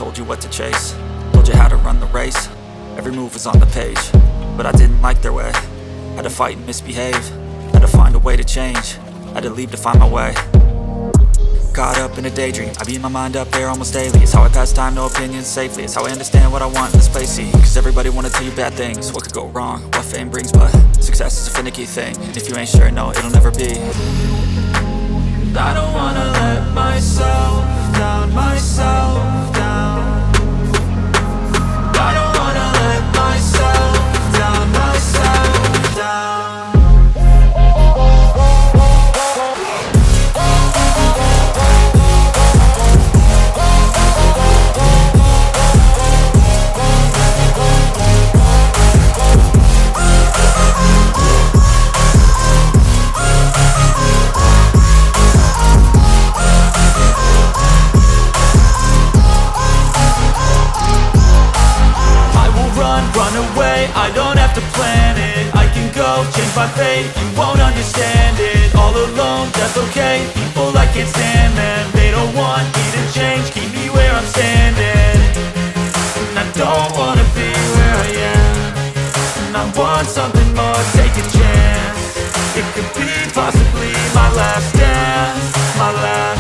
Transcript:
told you what to chase, told you how to run the race. Every move was on the page, but I didn't like their way. Had to fight and misbehave, had to find a way to change, had to leave to find my way. Caught up in a daydream, I beat my mind up there almost daily. It's how I pass time, no opinions safely. It's how I understand what I want in this place, see. Cause everybody wanna tell you bad things, what could go wrong, what fame brings. But success is a finicky thing, and if you ain't sure, no, it'll never be. I don't wanna let myself down, myself down. I don't wanna let myself down, myself down. Run away, I don't have to plan it. I can go, change my fate, you won't understand it. All alone, that's okay, people I can't stand them. They don't want me to change, keep me where I'm standing. And I don't wanna be where I am, and I want something more, take a chance. It could be possibly my last dance, my last